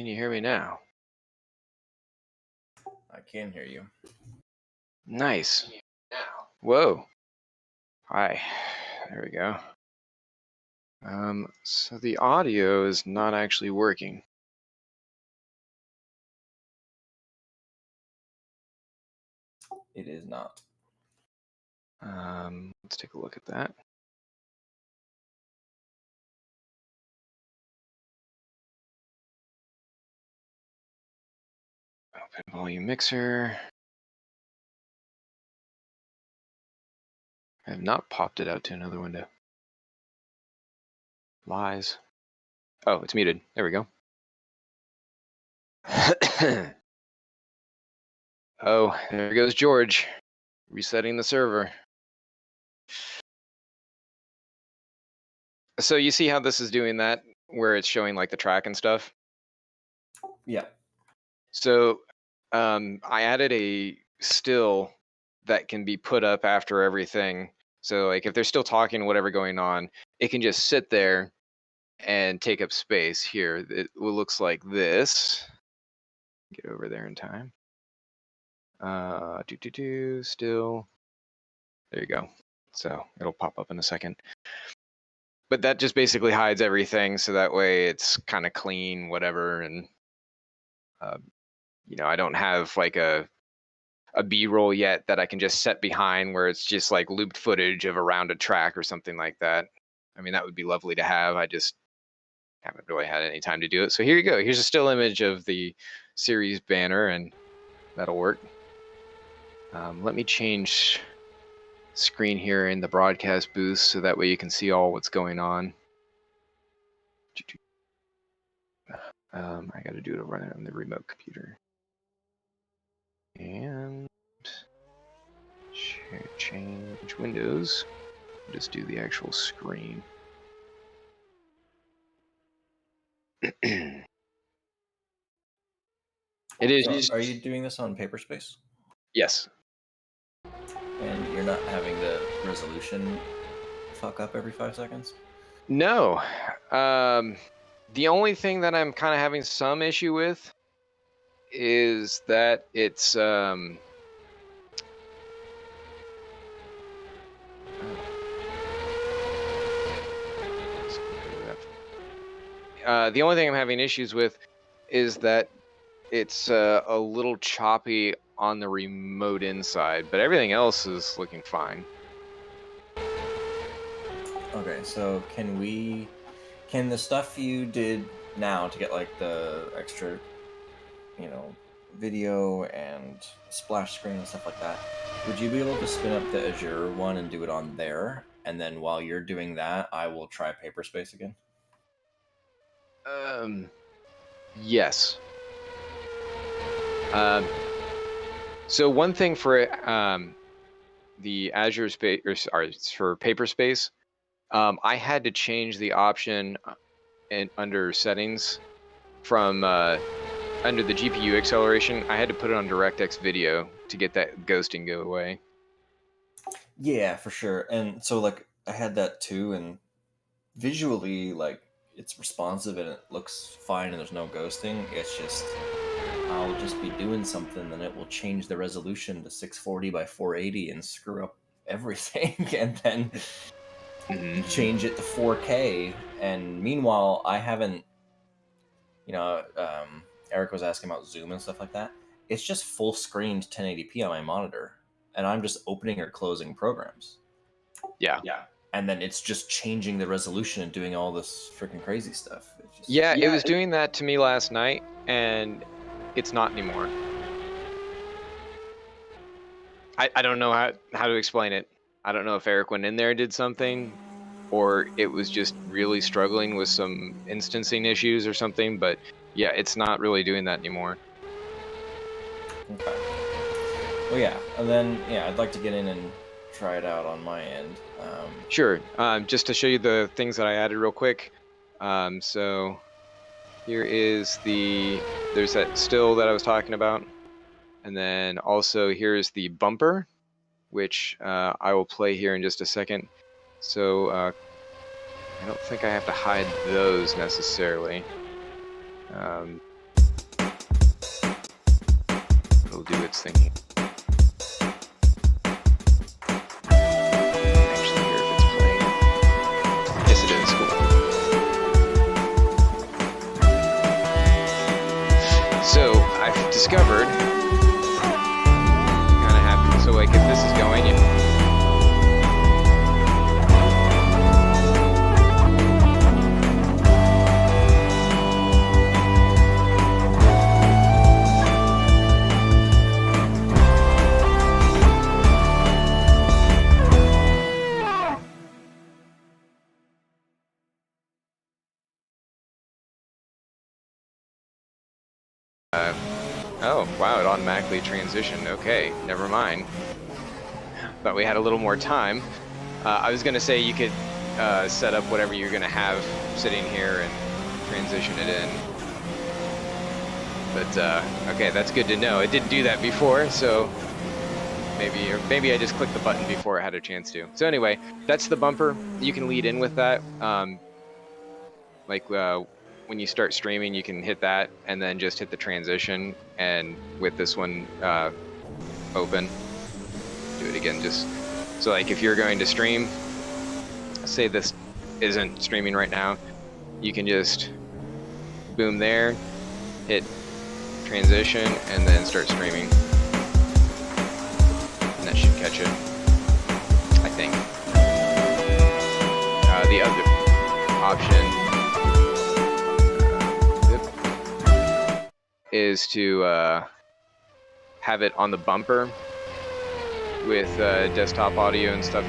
Can you hear me now? I can hear you. Nice. Whoa. Hi. There we go. So the audio is not actually working. It is not. Let's take a look at that. Open volume mixer. I have not popped it out to another window. Lies. Oh, it's muted. There we go. Oh, there goes George. Resetting the server. So you see how this is doing that, where it's showing like the track and stuff? Yeah. So I added a still that can be put up after everything. So like if they're still talking, whatever going on, it can just sit there and take up space. Here, it looks like this. Get over there in time. Still. There you go. So it'll pop up in a second. But that just basically hides everything, so that way it's kind of clean, whatever. And I don't have like a B-roll yet that I can just set behind where it's just like looped footage of around a track or something like that. I mean, that would be lovely to have. I just haven't really had any time to do it. So here you go. Here's a still image of the series banner, and that'll work. Let me change screen here in the broadcast booth so that way you can see all what's going on. I got to do it run it on the remote computer. And change windows. Just do the actual screen. It is. So are you doing this on Paperspace? Yes. And you're not having the resolution fuck up every 5 seconds? No. The only thing that I'm kind of having some issue with is that it's the only thing I'm having issues with is that it's a little choppy on the remote inside, but everything else is looking fine. Okay, so can the stuff you did now to get like the extra, video and splash screen and stuff like that, would you be able to spin up the Azure one and do it on there? And then while you're doing that, I will try Paperspace again? Yes. So one thing for the Azure space, or for Paperspace, I had to change the option under settings from under the GPU acceleration. I had to put it on DirectX Video to get that ghosting go away. Yeah, for sure. And so like I had that too, and visually like it's responsive and it looks fine and there's no ghosting. It's just I'll just be doing something and it will change the resolution to 640 by 480 and screw up everything and then change it to 4K. And meanwhile, I haven't, Eric was asking about Zoom and stuff like that. It's just full screened 1080p on my monitor and I'm just opening or closing programs. Yeah. And then it's just changing the resolution and doing all this freaking crazy stuff. It was doing that to me last night, and it's not anymore. I don't know how to explain it. I don't know if Eric went in there and did something, or it was just really struggling with some instancing issues or something, but yeah, it's not really doing that anymore. Okay. Well, yeah, and then, I'd like to get in and try it out on my end. Sure. Just to show you the things that I added real quick. So here is there's that still that I was talking about. And then also here's the bumper, which I will play here in just a second. So I don't think I have to hide those necessarily. It'll do its thing here. Actually, here if it's playing. Yes, it is. Cool. So I've discovered. Kind of happy. So like, if this is going, oh, wow, it automatically transitioned. Okay, never mind. But we had a little more time. I was going to say you could set up whatever you're going to have sitting here and transition it in. But, okay, that's good to know. It didn't do that before, so maybe I just clicked the button before I had a chance to. So anyway, that's the bumper. You can lead in with that. When you start streaming, you can hit that and then just hit the transition, and with this one open, do it again. Just so like if you're going to stream, say this isn't streaming right now, you can just boom there, hit transition, and then start streaming, and that should catch it, I think. The other option is to have it on the bumper with desktop audio and stuff.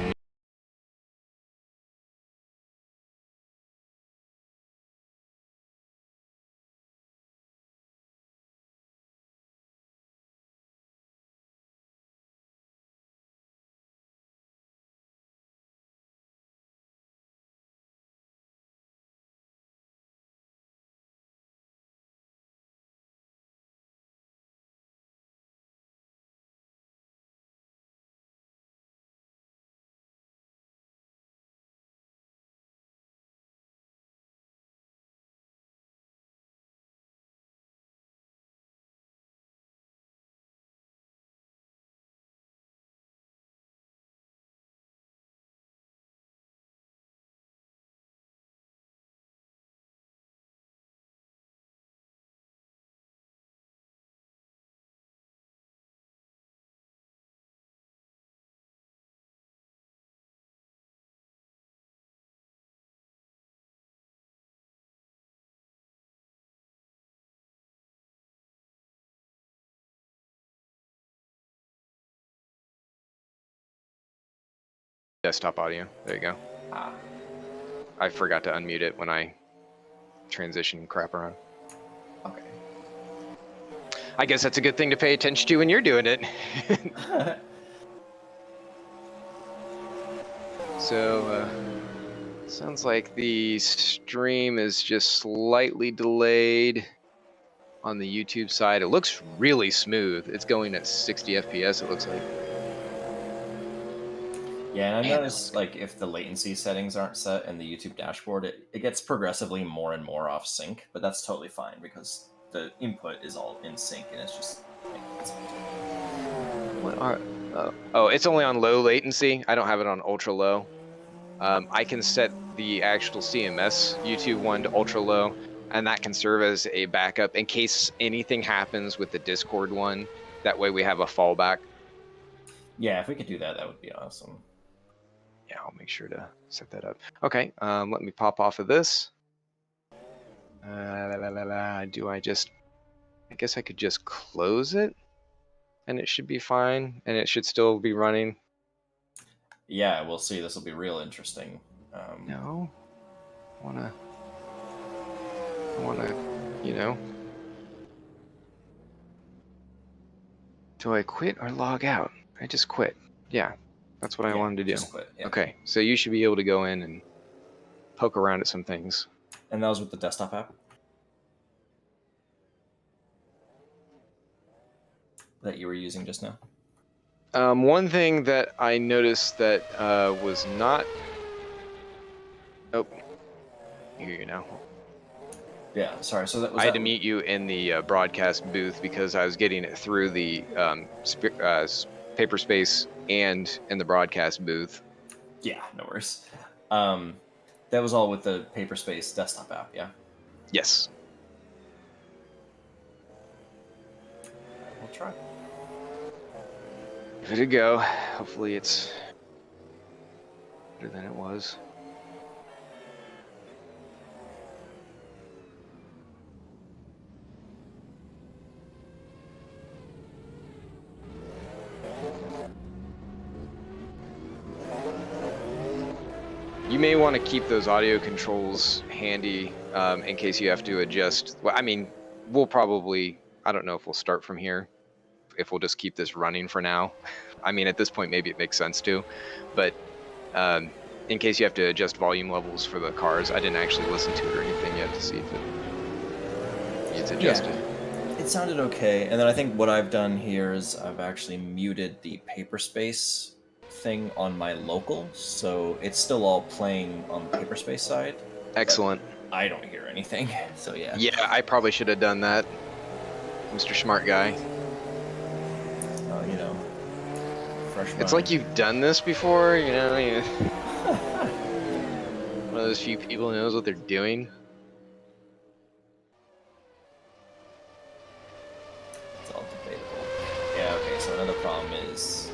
Desktop audio. There you go. I forgot to unmute it when I transition crap around. Okay. I guess that's a good thing to pay attention to when you're doing it. So, sounds like the stream is just slightly delayed on the YouTube side. It looks really smooth. It's going at 60 FPS, it looks like. Yeah, and I noticed like if the latency settings aren't set in the YouTube dashboard, it gets progressively more and more off sync, but that's totally fine because the input is all in sync and it's just What are oh, it's only on low latency. I don't have it on ultra low. I can set the actual CMS YouTube one to ultra low, and that can serve as a backup in case anything happens with the Discord one. That way we have a fallback. Yeah, if we could do that, that would be awesome. Yeah, I'll make sure to set that up. Okay, let me pop off of this. Do I just... I guess I could just close it, and it should be fine, and it should still be running. Yeah, we'll see. This will be real interesting. No. I wanna, you know... Do I quit or log out? I just quit. Yeah. That's what I wanted to do. Just quit, yeah. Okay, so you should be able to go in and poke around at some things. And that was with the desktop app that you were using just now? One thing that I noticed that was not... Oh, I hear you now. Yeah, sorry. So that was I had that. to meet you in the broadcast booth because I was getting it through the paper space and in the broadcast booth. Yeah, no worries. That was all with the Paperspace desktop app. Yeah. Yes. We'll try. Give it a go. Hopefully it's better than it was. You may want to keep those audio controls handy in case you have to adjust. Well, I mean, we'll probably, I don't know if we'll start from here, if we'll just keep this running for now. I mean, at this point, maybe it makes sense to, but in case you have to adjust volume levels for the cars, I didn't actually listen to it or anything yet to see if it needs adjusted. Yeah, it sounded okay. And then I think what I've done here is I've actually muted the Paperspace thing on my local, so it's still all playing on the Paperspace side. Excellent. I don't hear anything, so yeah. Yeah, I probably should have done that, Mr. Smart Guy. You know, fresh mind. It's like you've done this before, you know. One of those few people who knows what they're doing. It's all debatable. Yeah, okay, so another problem is,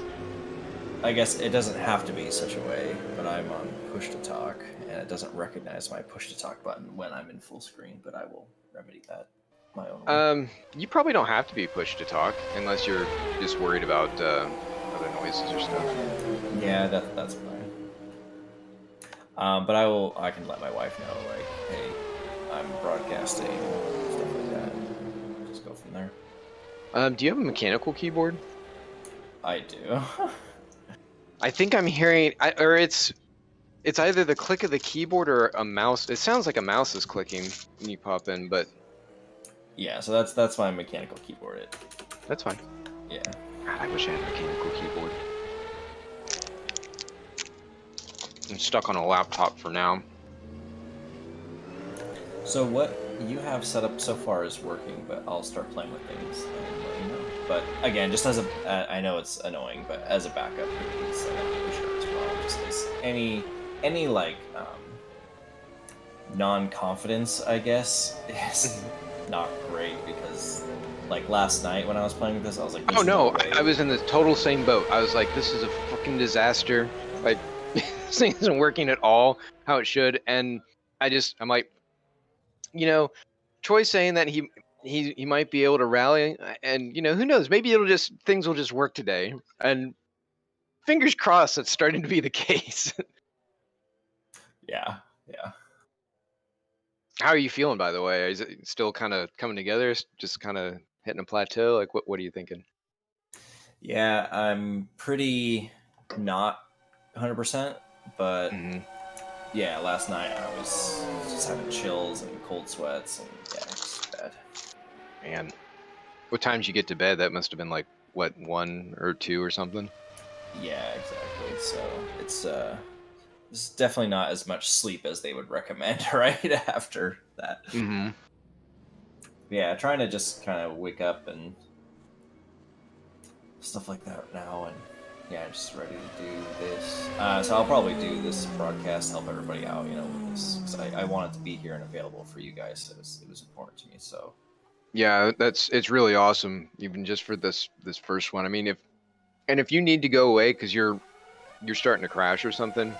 I guess it doesn't have to be such a way, but I'm on push to talk, and it doesn't recognize my push to talk button when I'm in full screen, but I will remedy that my own way. You probably don't have to be pushed to talk unless you're just worried about other noises or stuff. Yeah, that's fine. But I can let my wife know, like, hey, I'm broadcasting, stuff like that. Just go from there. Do you have a mechanical keyboard? I do. I think I'm hearing, or it's either the click of the keyboard or a mouse. It sounds like a mouse is clicking when you pop in, but yeah, so that's my mechanical keyboard. That's fine. Yeah. God, I wish I had a mechanical keyboard. I'm stuck on a laptop for now. So what you have set up so far is working, but I'll start playing with things and let you know. But again, just as a, I know it's annoying, but as a backup, it's sure as well. Just as any like non-confidence, I guess, is not great because like last night when I was playing with this, I was like, oh no, I was in the total same boat. I was like, this is a fucking disaster. Like, this thing isn't working at all how it should. And I'm like, you know, Troy's saying that he might be able to rally, and you know, who knows? Maybe things will just work today. And fingers crossed, that's starting to be the case. Yeah. How are you feeling, by the way? Is it still kind of coming together? Just kind of hitting a plateau? Like, what are you thinking? Yeah, I'm pretty not 100%, but yeah, last night I was just having chills and cold sweats, and yeah, it's bad. Man, what time did you get to bed? That must have been like, what, 1 or 2 or something? Yeah, exactly. So it's definitely not as much sleep as they would recommend right after that. Yeah, trying to just kind of wake up and stuff like that now, and yeah, just ready to do this. So I'll probably do this broadcast, help everybody out, you know, with this, because I wanted to be here and available for you guys. It was important to me. So yeah, it's really awesome, even just for this first one. I mean, if you need to go away because you're starting to crash or something,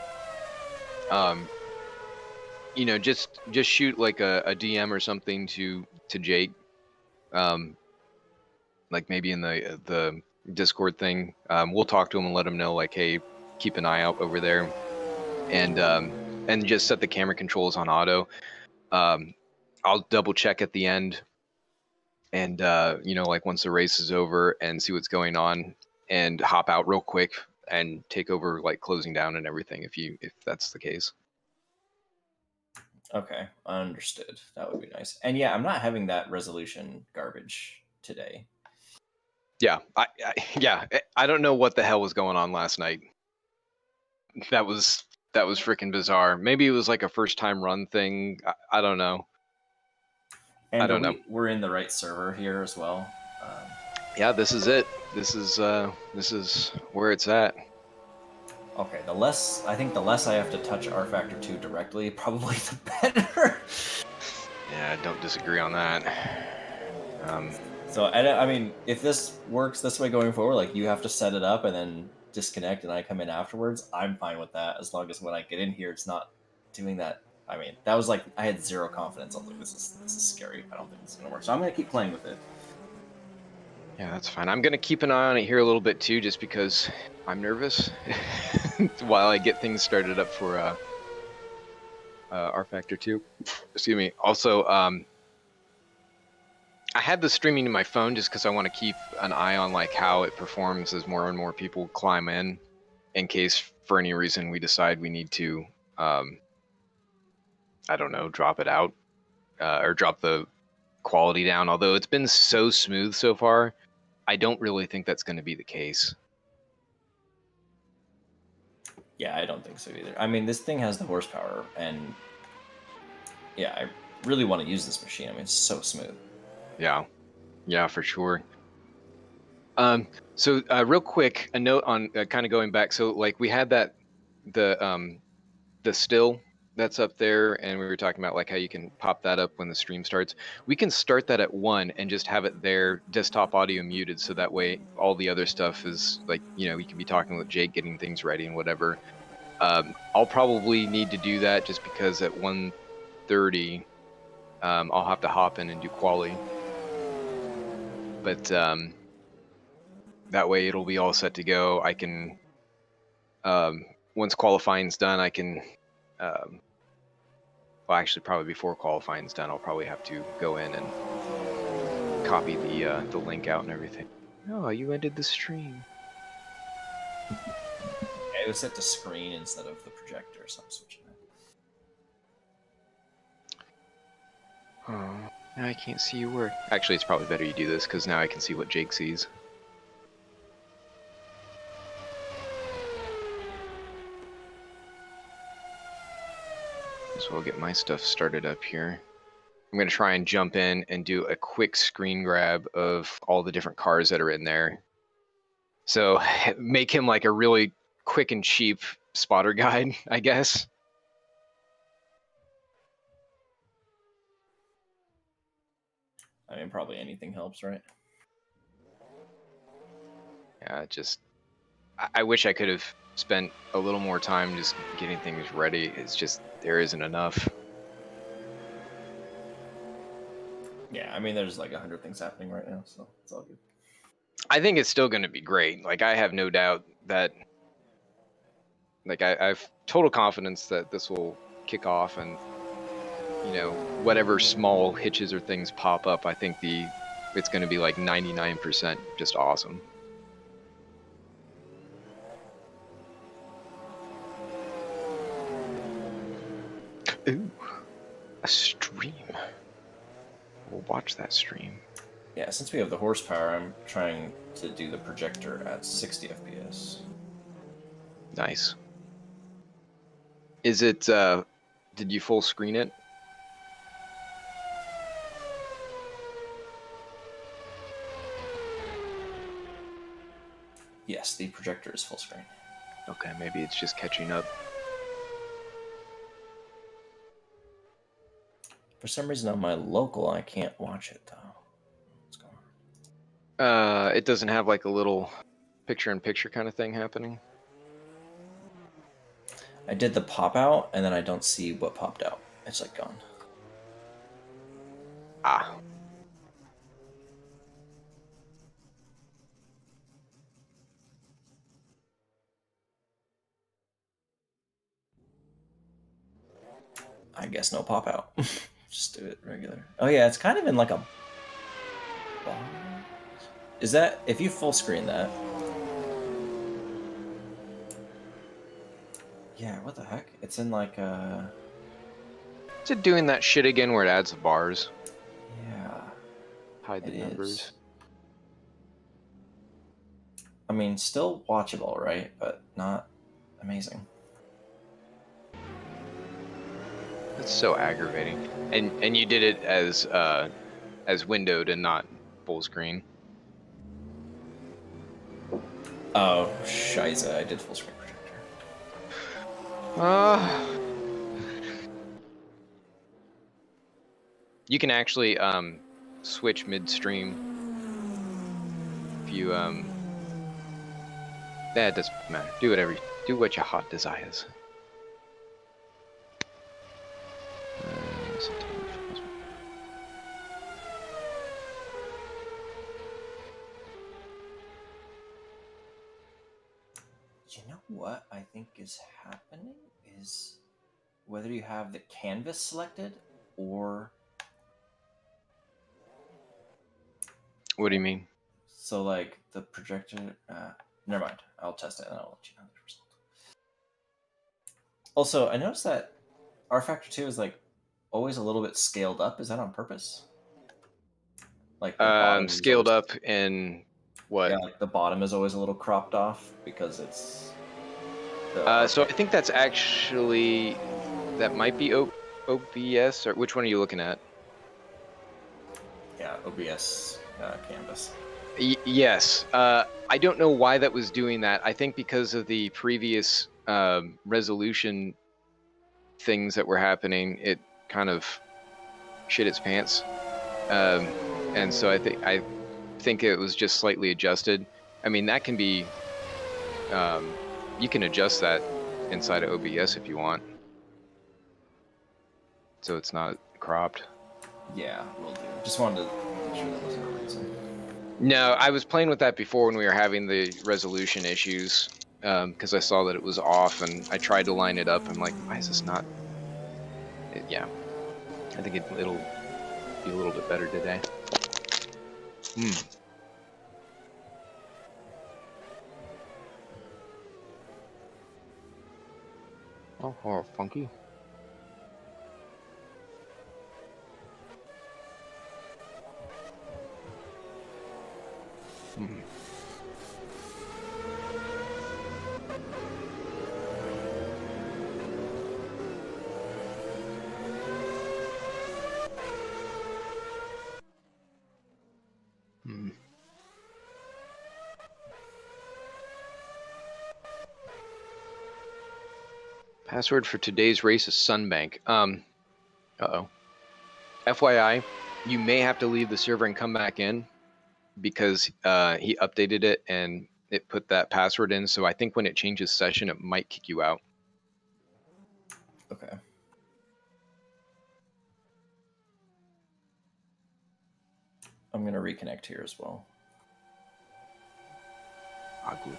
you know, just shoot like a DM or something to Jake, like maybe in the Discord thing. We'll talk to him and let him know, like, hey, keep an eye out over there, and just set the camera controls on auto. I'll double check at the end, and you know, like once the race is over, and see what's going on, and hop out real quick and take over like closing down and everything if that's the case. okay, understood. That would be nice. And yeah, I'm not having that resolution garbage today. Yeah, I don't know what the hell was going on last night. That was freaking bizarre. Maybe it was like a first time run thing. I don't know. I And don't know. we're in the right server here as well. Yeah, this is it. This is where it's at. Okay, I think the less I have to touch R Factor 2 directly, probably the better. Yeah, I don't disagree on that. So, I mean, if this works this way going forward, like you have to set it up and then disconnect and I come in afterwards, I'm fine with that as long as when I get in here, it's not doing that. I mean, that was like, I had zero confidence. I was like, this is scary. I don't think this is going to work. So I'm going to keep playing with it. Yeah, that's fine. I'm gonna keep an eye on it here a little bit too, just because I'm nervous while I get things started up for R Factor 2. Excuse me. Also, I had the streaming to my phone just because I want to keep an eye on like how it performs as more and more people climb in case for any reason we decide we need to, I don't know, drop it out or drop the quality down. Although it's been so smooth so far, I don't really think that's going to be the case. Yeah, I don't think so either. I mean, this thing has the horsepower, and yeah, I really want to use this machine. I mean, it's so smooth. Yeah, for sure. So real quick, a note on kind of going back. So like we had the still that's up there, and we were talking about like how you can pop that up when the stream starts. We can start that at 1 and just have it there, desktop audio muted, so that way all the other stuff is like, you know, you can be talking with Jake, getting things ready and whatever. I'll probably need to do that just because at 1:30 I'll have to hop in and do quali. But that way it'll be all set to go. I can once qualifying's done, I can well, actually probably before qualifying's done, I'll probably have to go in and copy the link out and everything. Oh, you ended the stream. Yeah, it was set to screen instead of the projector, so I'm switching it. Oh, now I can't see your work. Actually, it's probably better you do this because now I can see what Jake sees. So I'll get my stuff started up here. I'm going to try and jump in and do a quick screen grab of all the different cars that are in there. So make him like a really quick and cheap spotter guide, I guess. I mean, probably anything helps, right? Yeah, just I wish I could have spent a little more time just getting things ready. It's just there isn't enough. Yeah, I mean, there's like 100 things happening right now, so it's all good. I think it's still going to be great. Like I have no doubt that, like I've total confidence that this will kick off, and you know, whatever small hitches or things pop up, I think it's going to be like 99% just awesome. Ooh, a stream. We'll watch that stream. Yeah, since we have the horsepower, I'm trying to do the projector at 60 FPS. Nice. Is it, did you full screen it? Yes, the projector is full screen. Okay, maybe it's just catching up. For some reason on my local, I can't watch it, though. What's going on? It doesn't have like a little picture-in-picture kind of thing happening? I did the pop out, and then I don't see what popped out. It's like gone. Ah. I guess no pop out. Just do it regular. Oh yeah, it's kind of in like a box. Is that, if you full screen that? Yeah, what the heck? It's in like a... Is it doing that shit again where it adds the bars? Yeah. Hide the numbers. I mean, still watchable, right? But not amazing. That's so aggravating. And you did it as windowed and not full screen. Oh, shiza, I did full screen projector. You can actually switch midstream if you that doesn't matter. Do what your heart desires. You know what I think is happening is whether you have the canvas selected or... What do you mean? So, like, the projector... never mind. I'll test it and I'll let you know the result. Also, I noticed that rFactor 2 is, like, always a little bit scaled up. Is that on purpose? Like, the bottom scaled always... up in what? Yeah, like, the bottom is always a little cropped off because it's... So I think that's actually... That might be OBS, or which one are you looking at? Yeah, OBS canvas. Yes. I don't know why that was doing that. I think because of the previous resolution things that were happening, it kind of shit its pants. And so I think it was just slightly adjusted. I mean, that can be... you can adjust that inside of OBS if you want. So it's not cropped. Yeah, will do. Just wanted to make sure that wasn't a reason. No, I was playing with that before when we were having the resolution issues, because I saw that it was off, and I tried to line it up. I'm like, why is this not? Yeah, I think it'll be a little bit better today. Oh, funky. Password for today's race is Sunbank. Uh-oh. FYI, you may have to leave the server and come back in because he updated it and it put that password in. So I think when it changes session, it might kick you out. Okay. I'm going to reconnect here as well. Ah, good.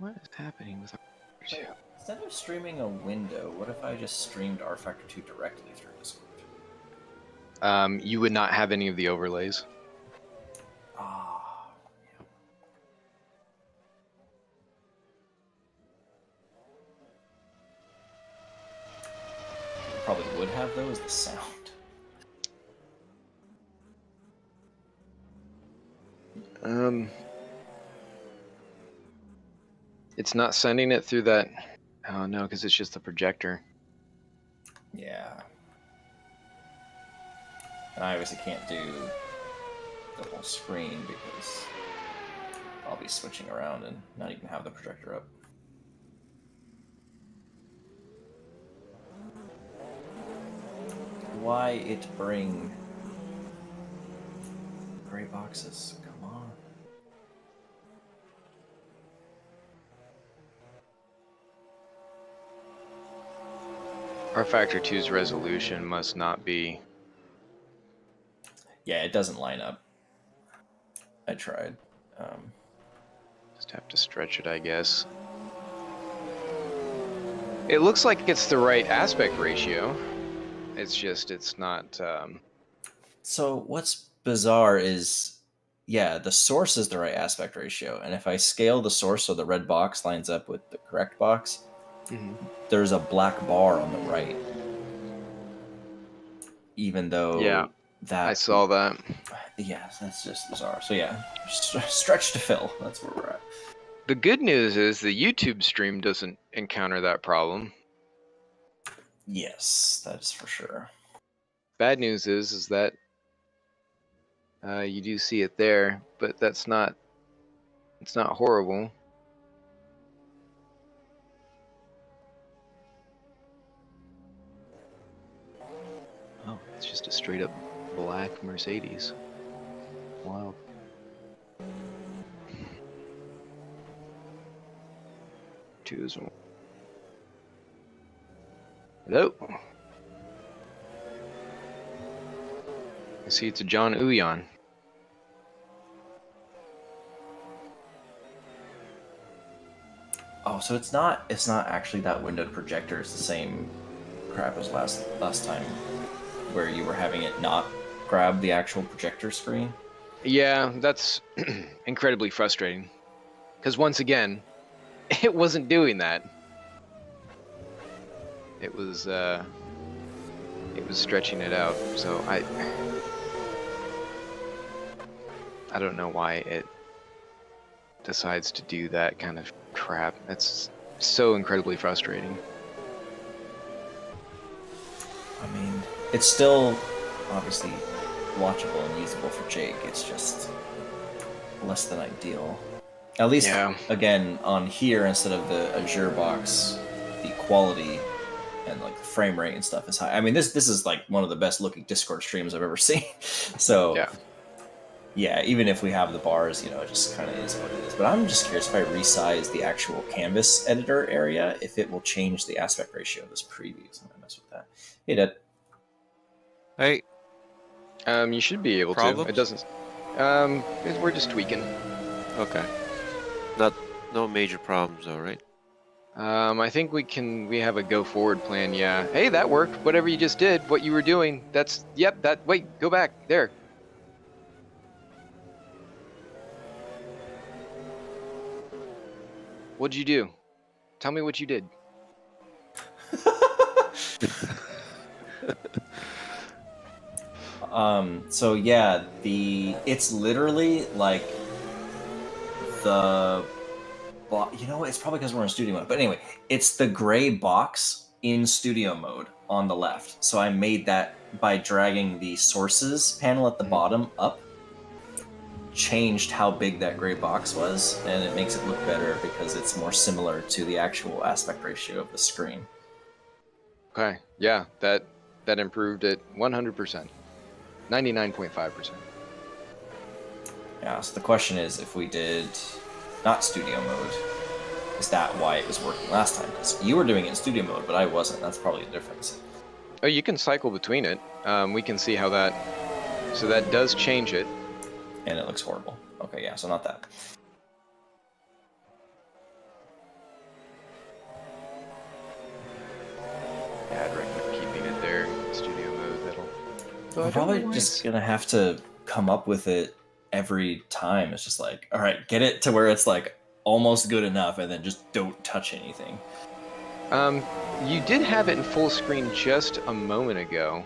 What is happening with rFactor 2? Instead of streaming a window, what if I just streamed rFactor 2 directly through Discord? You would not have any of the overlays. Ah. Yeah. Probably would have, though, is the sound. It's not sending it through that. Oh no, because it's just the projector. Yeah. And I obviously can't do the whole screen because I'll be switching around and not even have the projector up. Why it bring gray boxes? Come on. rFactor 2's resolution must not be... Yeah, it doesn't line up. I tried. Just have to stretch it, I guess. It looks like it's the right aspect ratio. It's just, it's not. So what's bizarre is, yeah, the source is the right aspect ratio, and if I scale the source so the red box lines up with the correct box, there's a black bar on the right. Even though Yeah, that, I saw that. yeah, that's just bizarre. So yeah, stretch to fill. That's where we're at. The good news is the YouTube stream doesn't encounter that problem. Yes, that is for sure. Bad news is that you do see it there, but that's not. It's not horrible. Oh, it's just a straight up black Mercedes. Wow. Choose one. Hello. I see it's a John Uyan. Oh, so it's not actually that windowed projector. It's the same crap as last time, where you were having it not grab the actual projector screen. Yeah, that's incredibly frustrating. Because once again, it wasn't doing that. It was stretching it out. So I don't know why it decides to do that kind of crap. It's so incredibly frustrating. I mean, it's still obviously watchable and usable for Jake. It's just less than ideal. At least, Yeah. Again, on here, instead of the Azure box, the quality and like the frame rate and stuff is high. I mean, this is like one of the best looking Discord streams I've ever seen. So yeah, even if we have the bars, it just kind of is what it is. But I'm just curious if I resize the actual canvas editor area, if it will change the aspect ratio of this preview. So I'm gonna mess with that. Hey, Dad. Hey. You should be able Problems? to. It doesn't. We're just tweaking. Okay. No major problems though, right? I think we have a go forward plan. Yeah. Hey, that worked. Whatever you just did, what you were doing. Wait, go back there. What'd you do? Tell me what you did. So yeah, it's literally like it's probably because we're in studio mode. But anyway, it's the gray box in studio mode on the left. So I made that by dragging the sources panel at the bottom up. Changed how big that gray box was, and it makes it look better because it's more similar to the actual aspect ratio of the screen. Okay. Yeah, that improved it 100%. 99.5%. Yeah, so the question is, if we did not studio mode, is that why it was working last time? Because you were doing it in studio mode, but I wasn't. That's probably the difference. Oh, you can cycle between it. We can see how that... So that does change it. And it looks horrible. Okay, yeah, so not that. Yeah, I'd recommend keeping it there in studio mode. We're probably just gonna have to come up with it every time. It's just like, all right, get it to where it's like almost good enough, and then just don't touch anything. You did have it in full screen just a moment ago.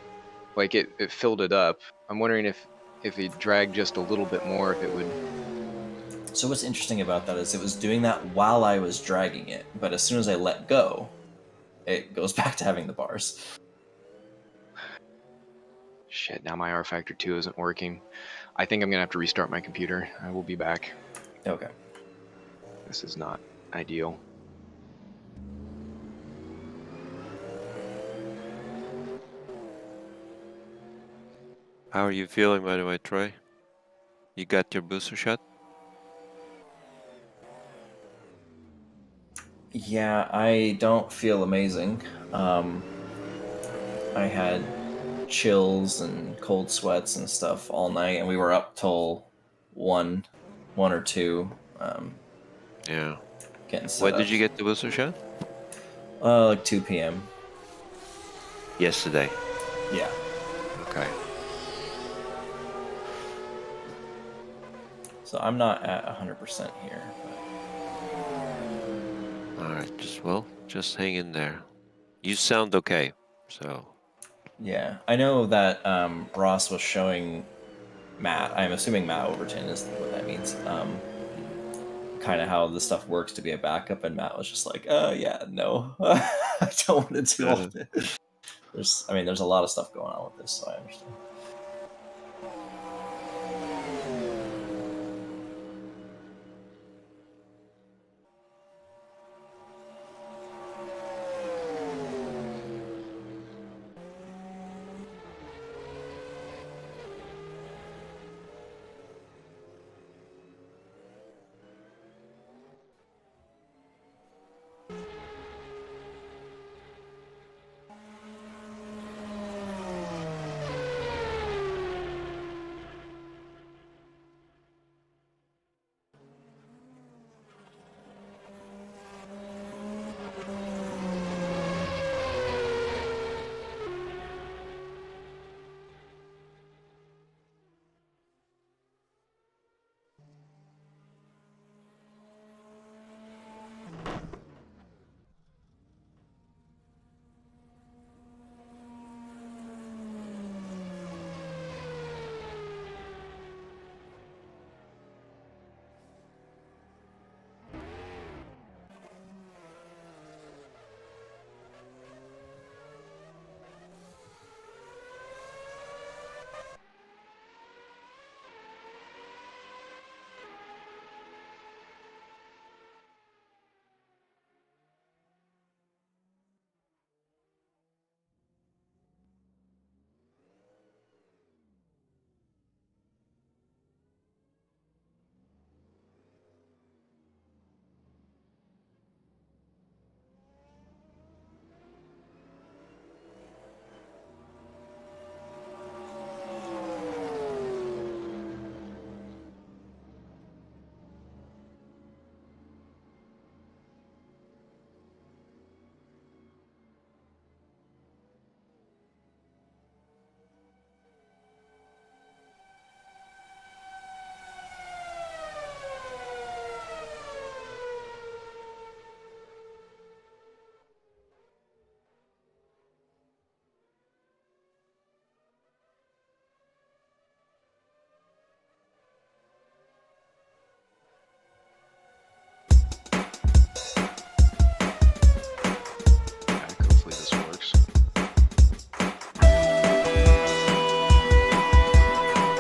Like it filled it up. I'm wondering if you drag just a little bit more, if it would... So what's interesting about that is it was doing that while I was dragging it, but as soon as I let go, it goes back to having the bars. Shit, now my R Factor 2 isn't working. I think I'm gonna have to restart my computer. I will be back. Okay. This is not ideal. How are you feeling, by the way, Troy? You got your booster shot? Yeah, I don't feel amazing. I had chills and cold sweats and stuff all night, and we were up till 1 or 2. Yeah. Getting set When up. did you get the booster shot? Like 2 p.m. Yesterday. Yeah. Okay. So I'm not at 100% here. But... All right. Just hang in there. You sound okay. So. Yeah, I know that Ross was showing Matt. I'm assuming Matt Overton is what that means. Kind of how the stuff works to be a backup, and Matt was just like, yeah, no, I don't want to do all this." There's a lot of stuff going on with this, so I understand. Hopefully this works.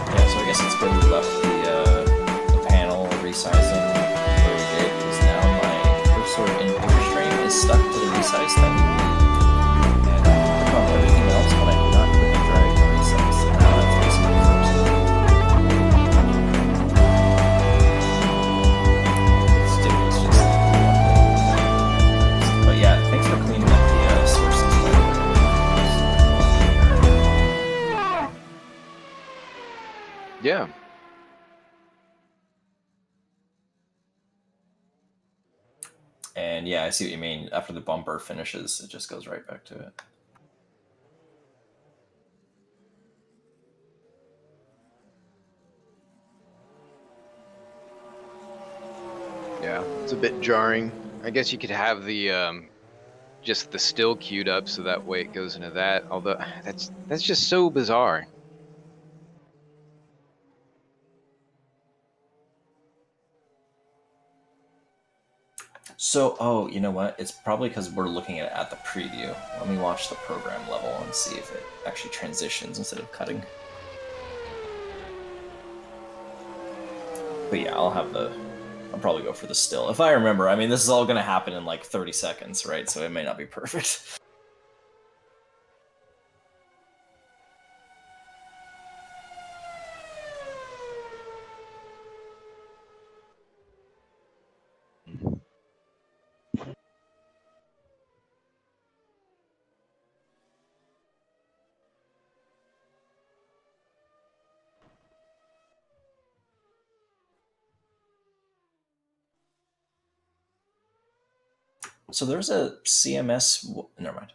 Yeah, so I guess it's good we left the panel resizing where we did, because now my cursor in PaperStream is stuck to the resize thing. And I can click on everything else, but I cannot click and drag the resize. So now that's basically frozen. It's just one thing. But yeah, thanks for cleaning up the sources. Yeah. And yeah, I see what you mean. After the bumper finishes, it just goes right back to it. Yeah, it's a bit jarring. I guess you could have the just the still queued up so that way it goes into that. Although that's just so bizarre. So, oh, you know what? It's probably because we're looking at the preview. Let me watch the program level and see if it actually transitions instead of cutting. But yeah, I'll probably go for the still. If I remember, I mean, this is all going to happen in like 30 seconds, right? So it may not be perfect. So there's a CMS. Never mind.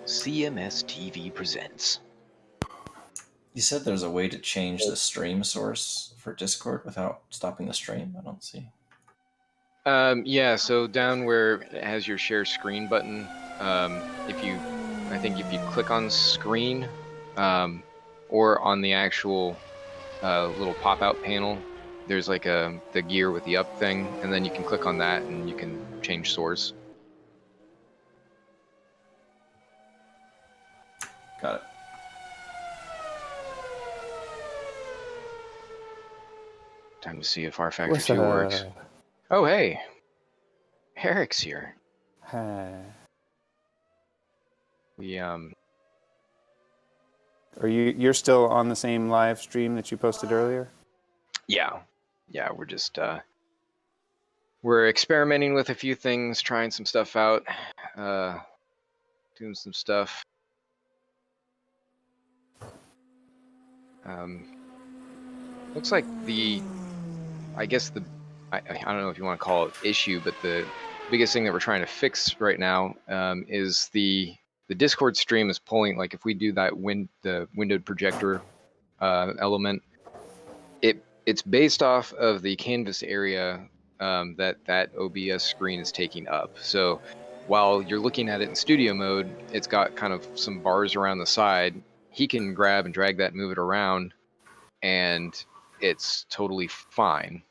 CMS TV presents. You said there's a way to change the stream source for Discord without stopping the stream? I don't see. Yeah, so down where it has your share screen button, if you click on screen, or on the actual little pop-out panel, there's like the gear with the up thing, and then you can click on that and you can change source. Got it. Time to see if R Factor 2 works. Oh, hey. Eric's here. Hi. We, Are you're still on the same live stream that you posted earlier? Yeah, we're just, we're experimenting with a few things, trying some stuff out, doing some stuff. Looks like I don't know if you want to call it issue, but the biggest thing that we're trying to fix right now is the Discord stream is pulling, like if we do that the windowed projector element, it's based off of the canvas area that OBS screen is taking up. So while you're looking at it in studio mode, it's got kind of some bars around the side. He can grab and drag that and move it around, and it's totally fine.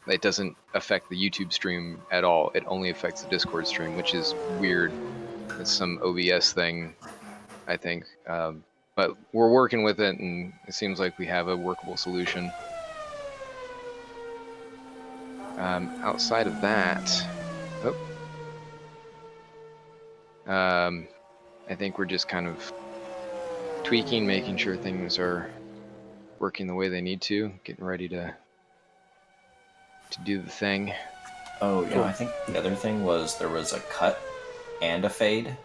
It doesn't affect the YouTube stream at all. It only affects the Discord stream, which is weird. It's some OBS thing, I think. But we're working with it, and it seems like we have a workable solution. Outside of that, I think we're just kind of tweaking, making sure things are working the way they need to, getting ready to do the thing. Oh, yeah, I think the other thing was there was a cut and a fade.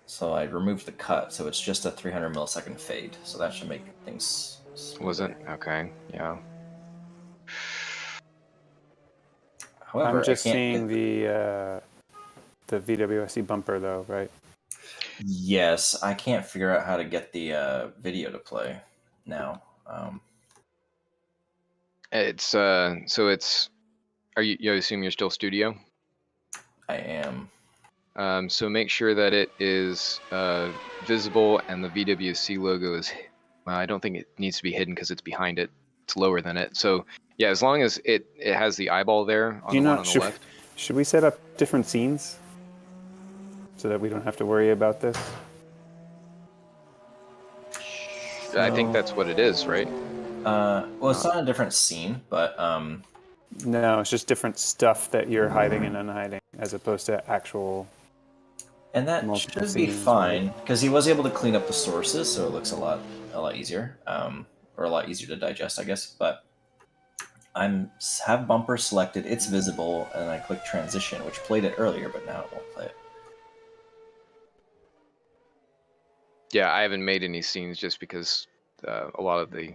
So I removed the cut, so it's just a 300 millisecond fade. So that should make things smoother. Was it? Okay, yeah. However, I'm just I can't seeing get the VWSC bumper though, right? Yes, I can't figure out how to get the video to play now. It's so it's. You assume you're still studio? I am. So make sure that it is visible and the VWC logo is. Well, I don't think it needs to be hidden because it's behind it. It's lower than it. So yeah, as long as it has the eyeball there on the one on the left. Should we set up different scenes so that we don't have to worry about this? I think that's what it is, right? Well, it's not a different scene, but No, it's just different stuff that you're hiding and unhiding, as opposed to actual. and that multiple should be scenes, fine because he was able to clean up the sources, so it looks a lot easier, or a lot easier to digest, I guess. But have bumper selected, it's visible, and I click transition, which played it earlier, but now it won't play it. Yeah, I haven't made any scenes just because a lot of the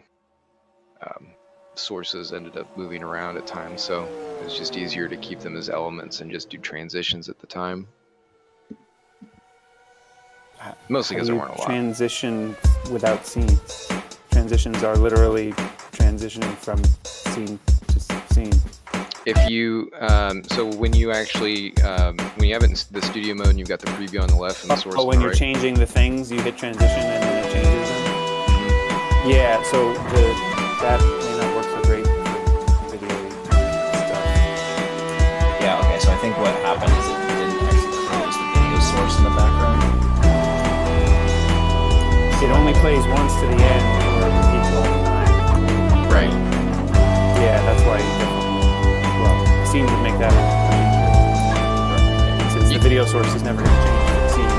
sources ended up moving around at times, so it's just easier to keep them as elements and just do transitions at the time. Mostly because there weren't a lot. Transition without scenes. Transitions are literally transitioning from scene to scene. If you so when you actually when you have it in the studio mode and you've got the preview on the left and the source on when the you're right. changing the things, you hit transition and then it changes them. Yeah, so that may not work so great for video stuff. Yeah, okay, so I think what happened is it didn't actually close the video source in the background. See, plays once to the end or it repeats all the time. Right. Yeah, that's why you definitely, well, scenes would make that easier. Since the video source is never going to change, the scene should.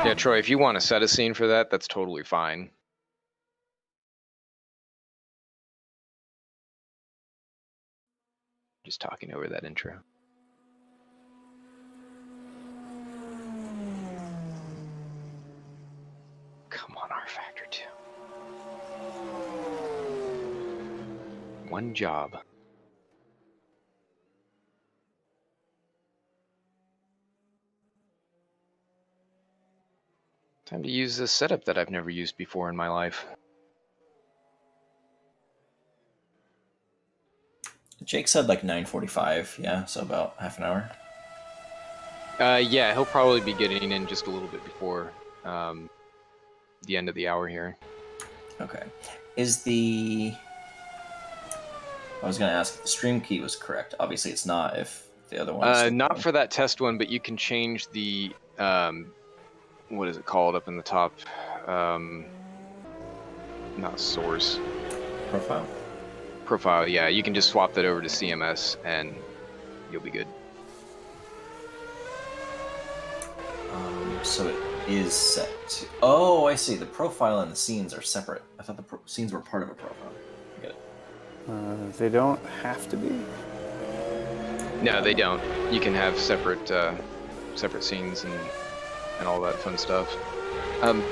Yeah, Troy, if you want to set a scene for that, that's totally fine. Just talking over that intro. Come on, R Factor 2. One job. Time to use this setup that I've never used before in my life. Jake said like 9:45. Yeah, so about half an hour. Yeah, he'll probably be getting in just a little bit before the end of the hour here. Okay. Is the... I was going to ask if the stream key was correct. Obviously it's not if the other one is... Not for that test one, but you can change the... what is it called up in the top? Not source. Profile? Profile, yeah. You can just swap that over to CMS and you'll be good. So it is set to... Oh, I see. The profile and the scenes are separate. I thought the scenes were part of a profile. I get it. They don't have to be. No, they don't. You can have separate separate scenes and all that fun stuff. I'm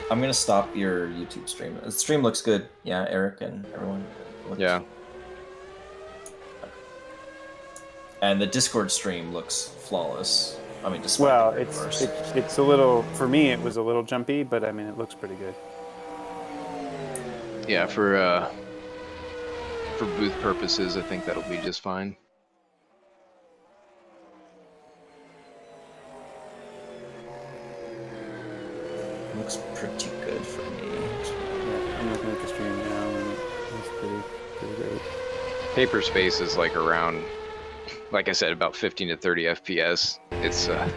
gonna stop your YouTube stream. The stream looks good. Yeah, Eric and everyone. Yeah. Okay. And the Discord stream looks flawless. I mean, despite Well, the it's a little, for me it was a little jumpy, but I mean it looks pretty good. Yeah, for booth purposes, I think that'll be just fine. Looks pretty good for me. Yeah, I'm looking at the stream now and it's pretty great. Paper Space is like around, like I said, about 15 to 30 FPS. It's a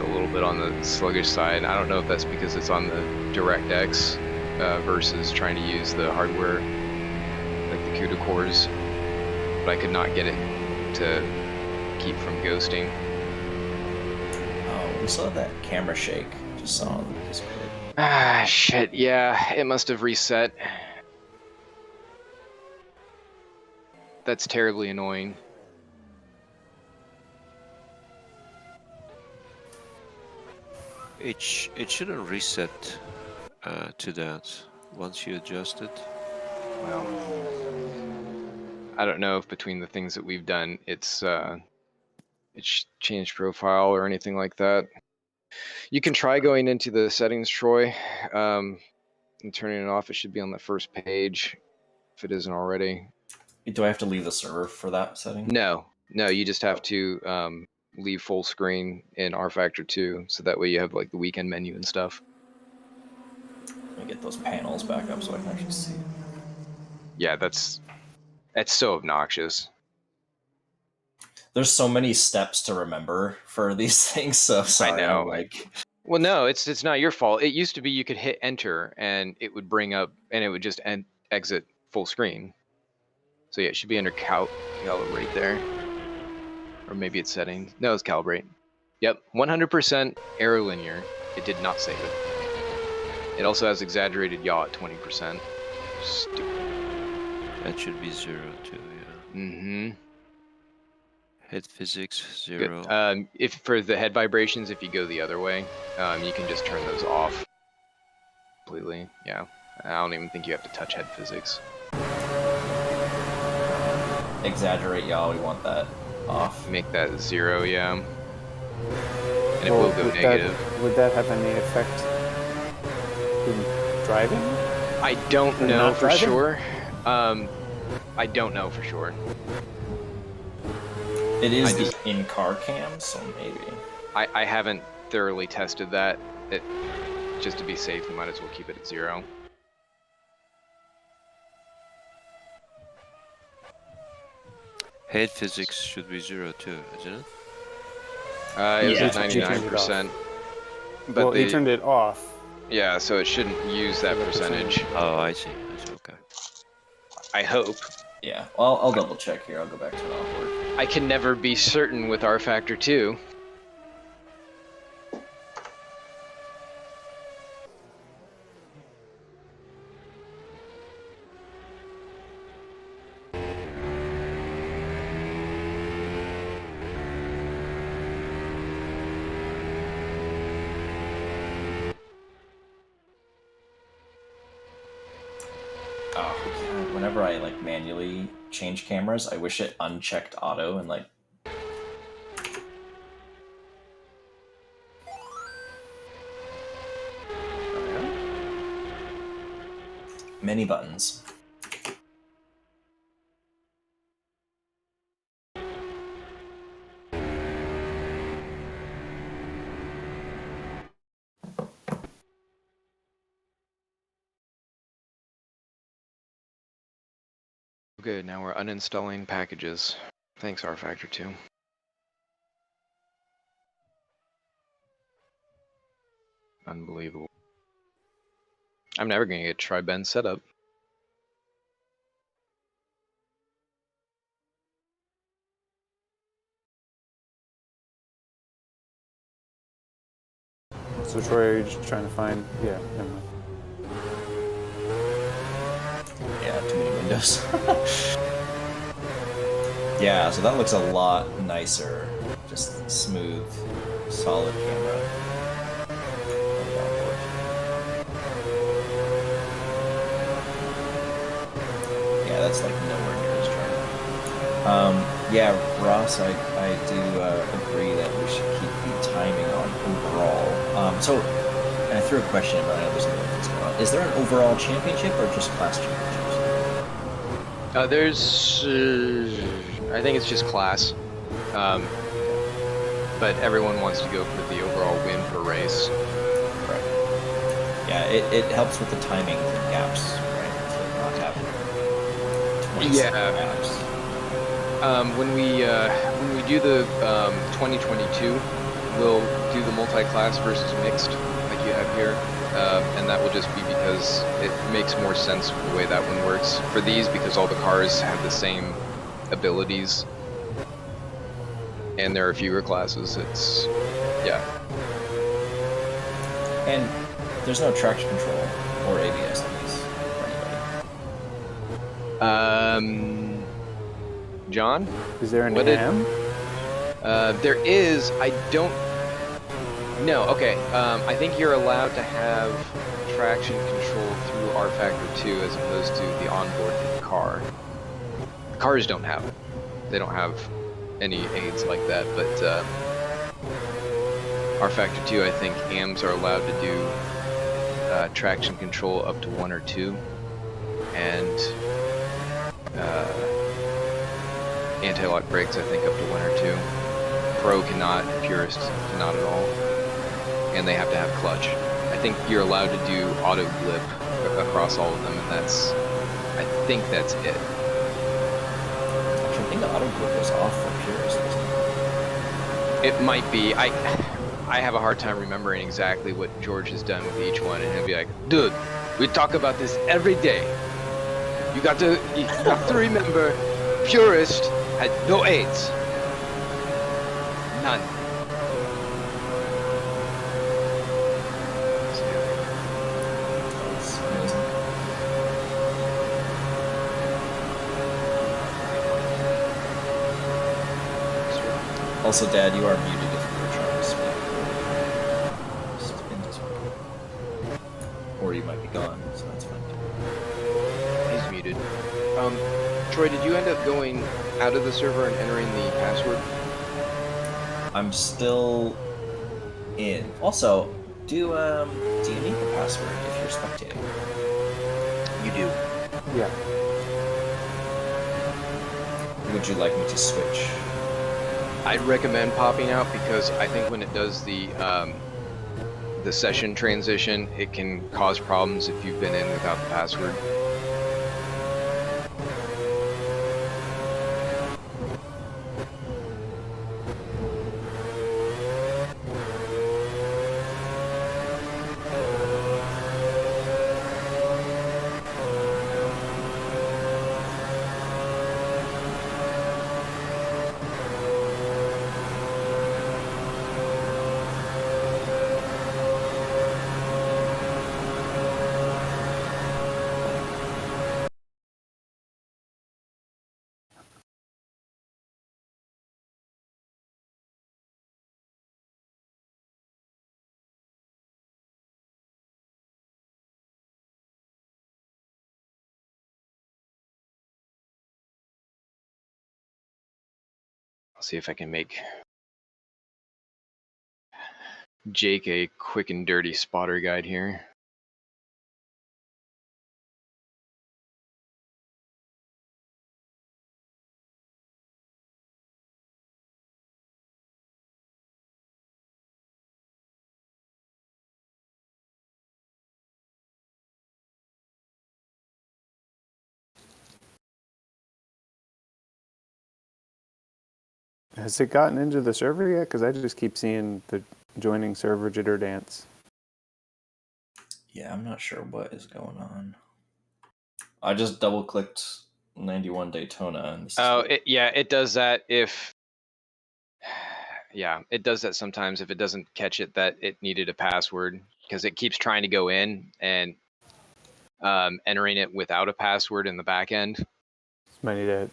little bit on the sluggish side. I don't know if that's because it's on the DirectX versus trying to use the hardware, like the CUDA cores, but I could not get it to keep from ghosting. Oh, we saw that camera shake. Just saw on Discord. Ah, shit, yeah, it must have reset. That's terribly annoying. It shouldn't reset to that once you adjust it. Well, I don't know if between the things that we've done, it's changed profile or anything like that. You can try going into the settings, Troy, and turning it off. It should be on the first page, if it isn't already. Do I have to leave the server for that setting? No, you just have to leave full screen in R Factor 2, so that way you have like the weekend menu and stuff. Let me get those panels back up so I can actually see. Yeah, that's so obnoxious. There's so many steps to remember for these things, so sorry. I know. Like, Well, no, it's not your fault. It used to be you could hit enter and it would bring up and it would just exit full screen. So yeah, it should be under calibrate there. Or maybe it's settings. No, it's calibrate. Yep, 100% error linear. It did not save it. It also has exaggerated yaw at 20%. Stupid. That should be 0 too, yeah. Mm-hmm. Head physics, Good. 0. If for the head vibrations, if you go the other way, you can just turn those off completely. Yeah, I don't even think you have to touch head physics. exaggerate yaw, we want that off. Make that 0, yeah. And it Well, will go would negative. Would that have any effect in driving? I don't Or know not for driving? sure. I don't know for sure. It is I the just- in-car cam, so maybe. I haven't thoroughly tested that. Just to be safe, we might as well keep it at 0. Head physics should be 0 too, isn't it? It was Yeah. at He turned it 99%. But Well, he turned it off. yeah, so it shouldn't use that The percentage. Oh, I see. Okay. I hope. Yeah, well, I'll double check here. I'll go back to the onboard. I can never be certain with R Factor 2. Oh, God. Whenever I like manually change cameras, I wish it unchecked auto and like. Many buttons. Good, now we're uninstalling packages. Thanks, R Factor 2. Unbelievable. I'm never gonna get Tri-Bend set up. So Troy, are you just trying to find? Yeah, never mind. Yeah, too many windows. Yeah, so that looks a lot nicer. Just smooth, solid camera. on the onboard. Yeah, that's like nowhere near as charming. Yeah, Ross, I do agree that we should keep the timing on overall. So, and I threw a question in, but I know there's other things going on. Is there an overall championship or just class championships? There's, I think it's just class. But everyone wants to go for the overall win per race. Right. Yeah, it helps with the timing gaps, right? To not have 26 gaps. When we do the 2022, we'll do the multi-class versus mixed, like you have here, and that will just be because it makes more sense for the way that one works. For these, because all the cars have the same abilities, and there are fewer classes, it's yeah. And there's no traction control or ABS on these for anybody. John? Is there an What did- AM? There is. I don't. No. Okay. I think you're allowed to have traction control through R Factor 2 as opposed to the onboard car. Cars don't have it. They don't have any aids like that. But R Factor 2, I think AMs are allowed to do traction control up to 1 or 2, and anti-lock brakes, I think, up to 1 or 2. Pro cannot, Purist cannot at all. And they have to have clutch. I think you're allowed to do auto blip across all of them, and I think that's it. Actually, I think the auto blip was off for Purist, wasn't it? It might be. I have a hard time remembering exactly what George has done with each one, and he'll be like, dude, we talk about this every day. You got to remember, Purist had no aids. None. That's amazing. Also, Dad, you are muted if you were trying to speak. Just in this one. Or you might be gone, so that's fine. He's muted. Troy, did you end up going out of the server and entering the password? I'm still in. Also, do you need the password if you're spectating? You do. Yeah. Would you like me to switch? I'd recommend popping out because I think when it does the session transition, it can cause problems if you've been in without the password. see if I can make Jake a quick and dirty spotter guide here. Has it gotten into the server yet? Because I just keep seeing the joining server jitter dance. Yeah, I'm not sure what is going on. I just double clicked 91 Daytona. And this Oh, is it does that if. Yeah, it does that sometimes if it doesn't catch it that it needed a password, because it keeps trying to go in and entering it without a password in the back end. Might need to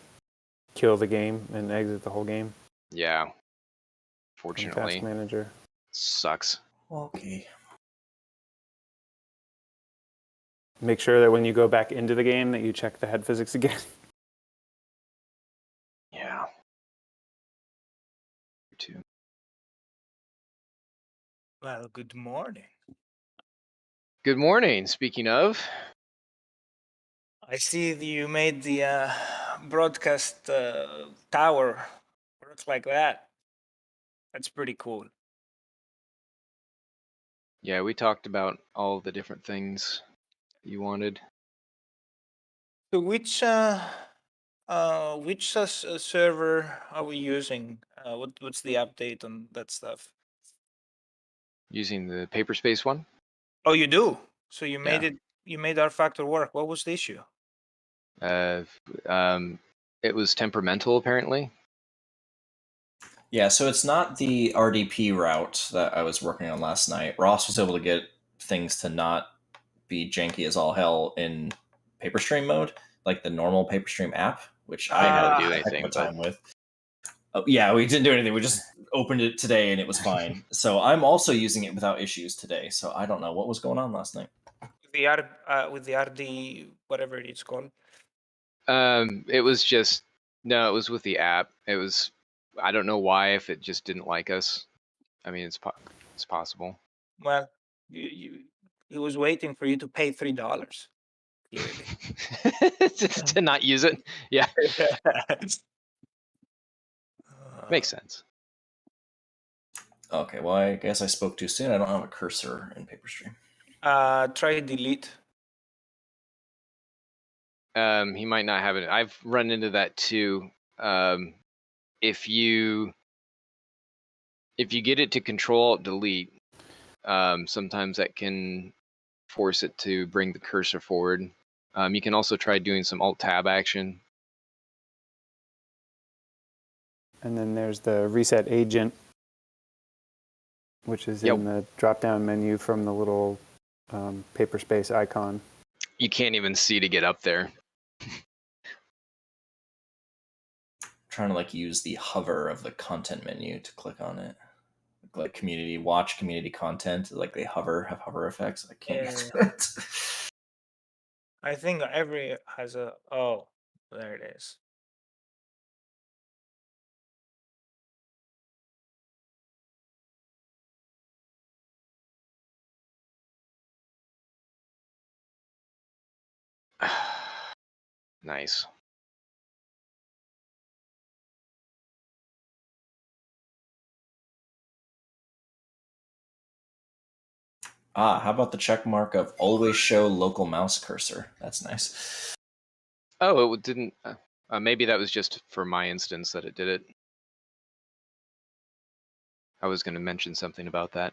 kill the game and exit the whole game. Yeah, From Task fortunately, Manager. sucks. okay. Make sure that when you go back into the game that you check the head physics again. Yeah. Too. Well, good morning. Good morning. Speaking of, I see that you made the broadcast tower work like that. That's pretty cool. yeah, we talked about all the different things you wanted. So which server are we using? What's the update on that stuff? Using the Paperspace one. Oh, you do. So you made Yeah. it. You made our factor work. What was the issue? It was temperamental apparently. Yeah, so it's not the RDP route that I was working on last night. Ross was able to get things to not be janky as all hell in PaperStream mode, like the normal PaperStream app, which I had do a heck of anything, a time with. Oh, yeah, we didn't do anything. We just opened it today and it was fine. So I'm also using it without issues today. So I don't know what was going on last night. With the RD whatever it's called. It was just no, it was with the app. It was, I don't know why, if it just didn't like us. I mean, it's possible. Well, he was waiting for you to pay $3. Clearly. Just to not use it. Yeah, makes sense. Okay, well, I guess I spoke too soon. I don't have a cursor in PaperStream. Try delete. He might not have it. I've run into that too. If you get it to Control Delete, sometimes that can force it to bring the cursor forward. You can also try doing some Alt Tab action. And then there's the reset agent, which is Yep. in the drop-down menu from the little Paperspace icon. You can't even see to get up there. Trying to like use the hover of the content menu to click on it. Like community watch, community content, like they have hover effects. I can't get to it. I think every has a. Oh, there it is. Nice. How about the check mark of always show local mouse cursor? That's nice. Oh, it didn't. Maybe that was just for my instance that it did it. I was going to mention something about that.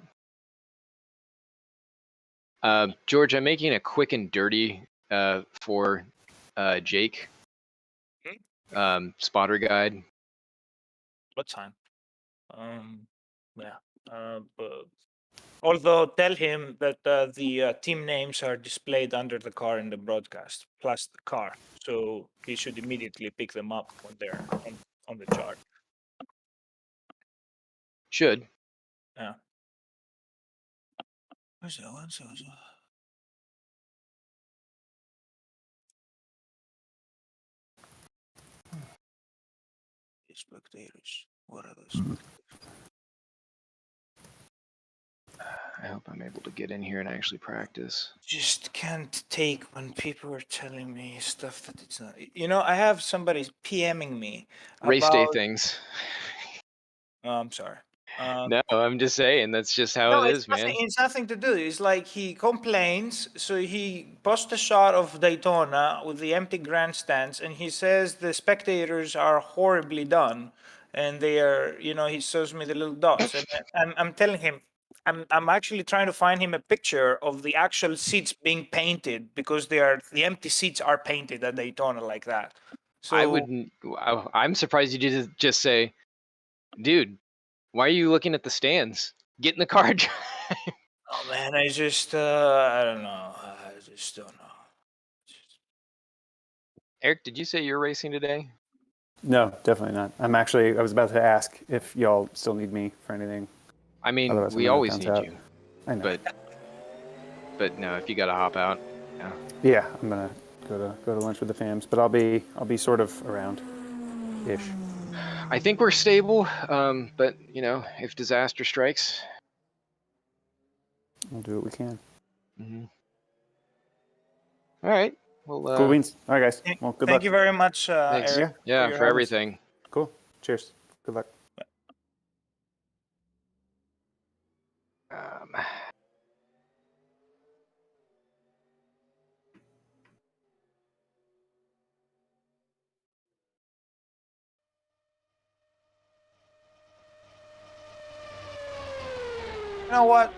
George, I'm making a quick and dirty for Jake. Spotter guide. What time? Yeah. But although tell him that the team names are displayed under the car in the broadcast, plus the car, so he should immediately pick them up when they're on the chart. Should. Yeah. Where's that one? Spectators. What are those? I hope I'm able to get in here and actually practice. Just can't take when people are telling me stuff that it's not. You know, I have somebody PMing me Race day about. things. Oh, I'm sorry. No, I'm just saying that's just how No, it it's is, nothing. man. It's nothing to do. It's like he complains. So he posts a shot of Daytona with the empty grandstands, and he says the spectators are horribly done, and they are. You know, he shows me the little dots, and I'm telling him. I'm actually trying to find him a picture of the actual seats being painted because the empty seats are painted at Daytona like that. So I wouldn't. I'm surprised you didn't just say, "Dude, why are you looking at the stands? Get in the car." and drive." oh man, I just I don't know. I just don't know. Eric, did you say you're racing today? No, definitely not. I was about to ask if y'all still need me for anything. I mean, Otherwise, I'm we gonna always bounce need out. you, I know. but no, if you gotta hop out, yeah. Yeah, I'm gonna go to lunch with the fams, but I'll be sort of around, ish. I think we're stable, but you know, if disaster strikes, We'll do what we can. All right. Well, Cool beans. All right, guys. Well, good luck. Thank you very much, thanks. Eric. Yeah, your for help. everything. Cool. Cheers. Good luck. Um, You know what?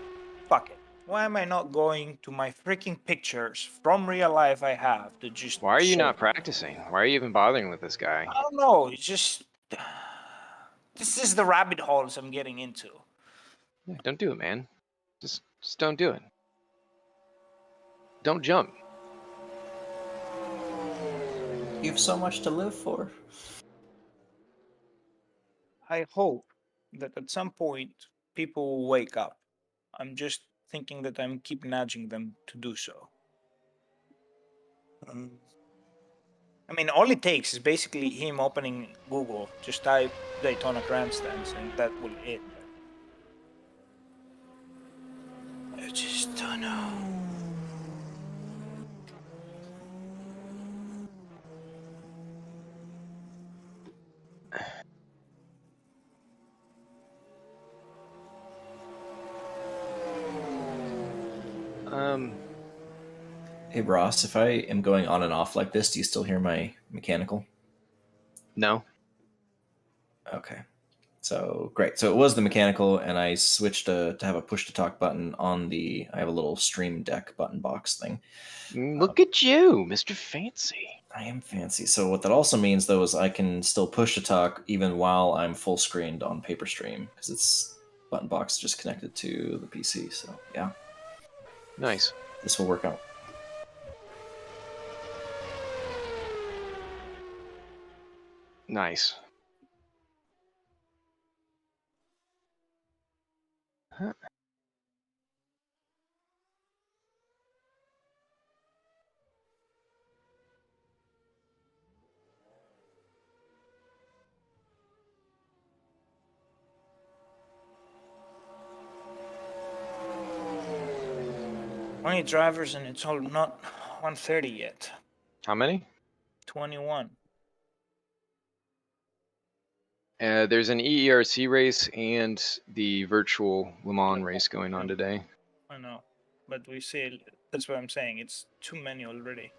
Fuck it. Why am I not going to my freaking pictures from real life I have to just why are you show- not practicing? Why are you even bothering with this guy? I don't know. It's just this is the rabbit holes I'm getting into. Yeah, don't do it, man. Just don't do it. Don't jump. You have so much to live for. I hope that at some point people will wake up. I'm just thinking that I'm keep nudging them to do so. I mean, all it takes is basically him opening Google, just type Daytona grandstands, and that will it. I just don't know. Hey Ross, if I am going on and off like this, do you still hear my mechanical? No. Okay. So great. So it was the mechanical, and I switched to have a push to talk button on the. I have a little Stream Deck button box thing. Look at you, Mr. Fancy. I am fancy. So what that also means, though, is I can still push to talk even while I'm full screened on PaperStream because it's button box just connected to the PC. So yeah, Nice. this will work out. Nice. Huh. Only drivers, and it's all not 1:30 yet. How many? 21. There's an EERC race and the virtual Le Mans race going on today. I know, but we say that's what I'm saying. It's too many already.